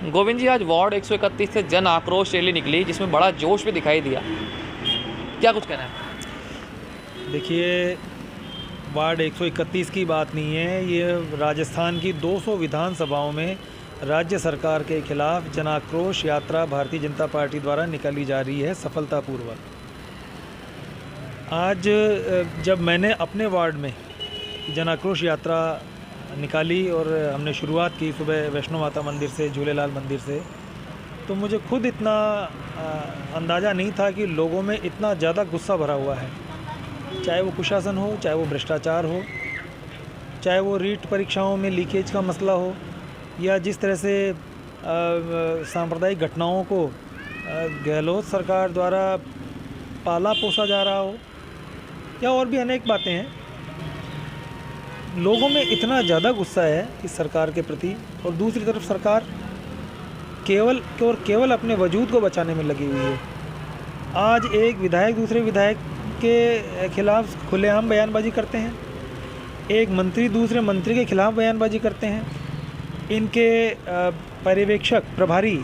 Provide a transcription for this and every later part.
गोविंद जी, आज वार्ड 131 से जन आक्रोश रैली निकली जिसमें बड़ा जोश भी दिखाई दिया, क्या कुछ कहना है? देखिए, वार्ड 131 की बात नहीं है, ये राजस्थान की 200 विधानसभाओं में राज्य सरकार के खिलाफ जन आक्रोश यात्रा भारतीय जनता पार्टी द्वारा निकाली जा रही है सफलतापूर्वक। आज जब मैंने अपने वार्ड में जन आक्रोश यात्रा निकाली और हमने शुरुआत की सुबह वैष्णो माता मंदिर से, झूलेलाल मंदिर से, तो मुझे खुद इतना अंदाज़ा नहीं था कि लोगों में इतना ज़्यादा गुस्सा भरा हुआ है। चाहे वो कुशासन हो, चाहे वो भ्रष्टाचार हो, चाहे वो रीट परीक्षाओं में लीकेज का मसला हो, या जिस तरह से सांप्रदायिक घटनाओं को गहलोत सरकार द्वारा पाला पोसा जा रहा हो, या और भी अनेक बातें हैं। लोगों में इतना ज़्यादा गुस्सा है इस सरकार के प्रति, और दूसरी तरफ सरकार केवल अपने वजूद को बचाने में लगी हुई है। आज एक विधायक दूसरे विधायक के खिलाफ खुलेआम बयानबाजी करते हैं, एक मंत्री दूसरे मंत्री के खिलाफ बयानबाजी करते हैं। इनके पर्यवेक्षक प्रभारी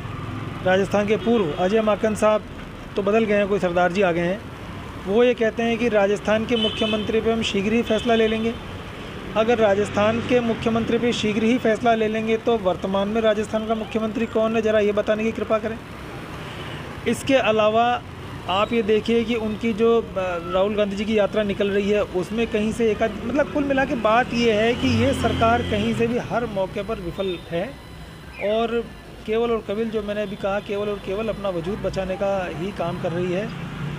राजस्थान के पूर्व अजय माकन साहब तो बदल गए हैं, कोई सरदार जी आ गए हैं। वो ये कहते हैं कि राजस्थान के मुख्यमंत्री पे हम शीघ्र ही फैसला ले लेंगे। अगर राजस्थान के मुख्यमंत्री पे शीघ्र ही फैसला ले लेंगे तो वर्तमान में राजस्थान का मुख्यमंत्री कौन है, ज़रा ये बताने की कृपा करें। इसके अलावा आप ये देखिए कि उनकी जो राहुल गांधी जी की यात्रा निकल रही है, उसमें कहीं से एक मतलब कुल मिला के बात ये है कि ये सरकार कहीं से भी हर मौके पर विफल है, और केवल और केवल, जो मैंने अभी कहा, केवल और केवल अपना वजूद बचाने का ही काम कर रही है।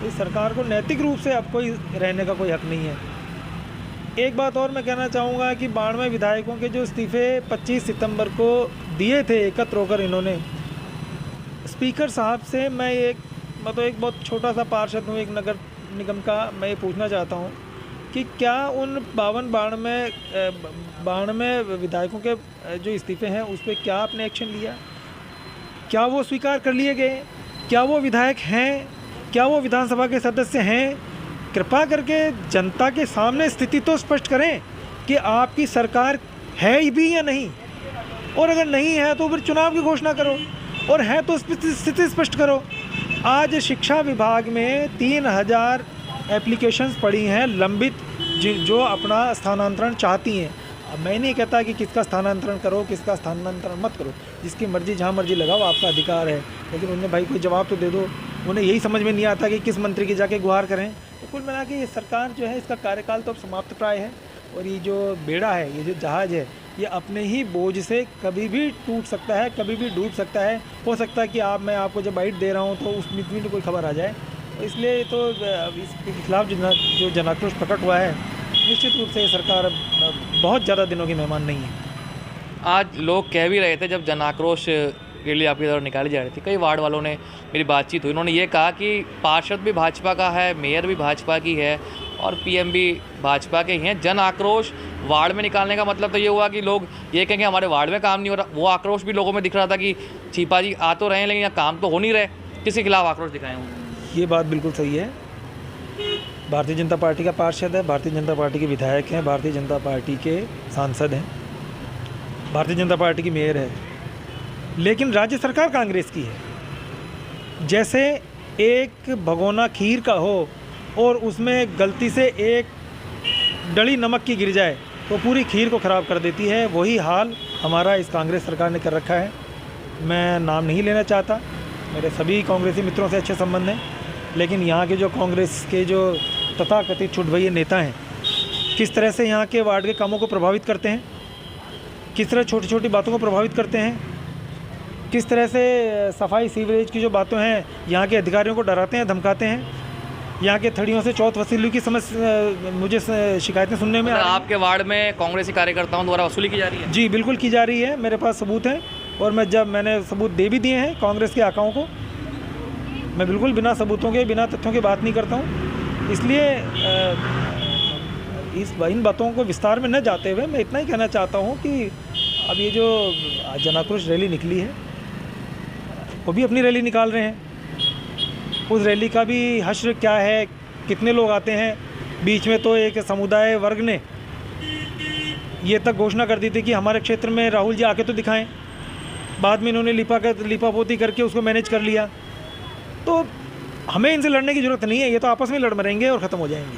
इस सरकार को नैतिक रूप से अब कोई रहने का कोई हक नहीं है। एक बात और मैं कहना चाहूँगा कि 92 विधायकों के जो इस्तीफ़े 25 सितंबर को दिए थे एकत्र होकर इन्होंने, स्पीकर साहब से मैं एक बहुत छोटा सा पार्षद हूँ एक नगर निगम का, मैं ये पूछना चाहता हूँ कि क्या उन 92 विधायकों के जो इस्तीफ़े हैं उस पर क्या आपने एक्शन लिया? क्या वो स्वीकार कर लिए गए? क्या वो विधायक हैं? क्या वो विधानसभा के सदस्य हैं? कृपा करके जनता के सामने स्थिति तो स्पष्ट करें कि आपकी सरकार है भी या नहीं, और अगर नहीं है तो फिर चुनाव की घोषणा करो, और है तो स्थिति स्पष्ट करो। आज शिक्षा विभाग में 3000 एप्लीकेशंस पड़ी हैं लंबित, जो अपना स्थानांतरण चाहती हैं। अब मैं नहीं कहता कि किसका स्थानांतरण करो, किसका स्थानांतरण मत करो, जिसकी मर्जी जहाँ मर्जी लगाओ, आपका अधिकार है, लेकिन उन्हें भाई कोई जवाब तो दे दो। उन्हें यही समझ में नहीं आता कि किस मंत्री की जाके गुहार करें। तो कुल मिला के ये सरकार जो है, इसका कार्यकाल तो अब समाप्त प्राय है, और ये जो बेड़ा है, ये जो जहाज़ है, ये अपने ही बोझ से कभी भी टूट सकता है, कभी भी डूब सकता है। हो सकता है कि मैं आपको जब बाइट दे रहा हूँ तो उस मिनट में कोई खबर आ जाए। इसलिए तो इसके खिलाफ जो जन आक्रोश प्रकट हुआ है, निश्चित रूप से सरकार बहुत ज़्यादा दिनों की मेहमान नहीं है। आज लोग कह भी रहे थे, जब जन आक्रोश रैली आपकी तरफ निकाली जा रही थी, कई वार्ड वालों ने, मेरी बातचीत हुई, उन्होंने ये कहा कि पार्षद भी भाजपा का है, मेयर भी भाजपा की है, और पीएम भी भाजपा के ही हैं। जन आक्रोश वार्ड में निकालने का मतलब तो ये हुआ कि लोग ये कहेंगे हमारे वार्ड में काम नहीं हो रहा। वो आक्रोश भी लोगों में दिख रहा था कि छिपा जी आ तो रहे हैं लेकिन यहाँ काम तो हो नहीं रहे। किसके खिलाफ आक्रोश दिखाए होंगे? ये बात बिल्कुल सही है। भारतीय जनता पार्टी का पार्षद है, भारतीय जनता पार्टी के विधायक हैं, भारतीय जनता पार्टी के सांसद हैं, भारतीय जनता पार्टी की मेयर है, लेकिन राज्य सरकार कांग्रेस की है। जैसे एक भगोना खीर का हो और उसमें गलती से एक डली नमक की गिर जाए तो पूरी खीर को ख़राब कर देती है, वही हाल हमारा इस कांग्रेस सरकार ने कर रखा है। मैं नाम नहीं लेना चाहता, मेरे सभी कांग्रेसी मित्रों से अच्छे संबंध हैं, लेकिन यहाँ के जो कांग्रेस के जो तथाकथित छुटभैये नेता हैं, किस तरह से यहाँ के वार्ड के कामों को प्रभावित करते हैं, किस तरह छोटी छोटी बातों को प्रभावित करते हैं, किस तरह से सफाई सीवरेज की जो बातें हैं यहाँ के अधिकारियों को डराते हैं, धमकाते हैं। यहाँ के थड़ियों से चौथ वसूली की समस्या, मुझे शिकायतें सुनने में आपके वार्ड में कांग्रेसी कार्यकर्ताओं द्वारा वसूली की जा रही है? जी बिल्कुल की जा रही है, मेरे पास सबूत हैं, और मैंने सबूत दे भी दिए हैं कांग्रेस के आकाओं को। मैं बिल्कुल बिना सबूतों के, बिना तथ्यों के बात नहीं करता हूँ। इसलिए इन बातों को विस्तार में न जाते हुए मैं इतना ही कहना चाहता हूँ कि अब ये जो जन आक्रोश रैली निकली है, वो भी अपनी रैली निकाल रहे हैं। उस रैली का भी हश्र क्या है, कितने लोग आते हैं? बीच में तो एक समुदाय वर्ग ने ये तक घोषणा कर दी थी कि हमारे क्षेत्र में राहुल जी आके तो दिखाएं। बाद में इन्होंने लिपापोती करके उसको मैनेज कर लिया। तो हमें इनसे लड़ने की ज़रूरत नहीं है, ये तो आपस में लड़ मरेंगे और ख़त्म हो जाएंगे।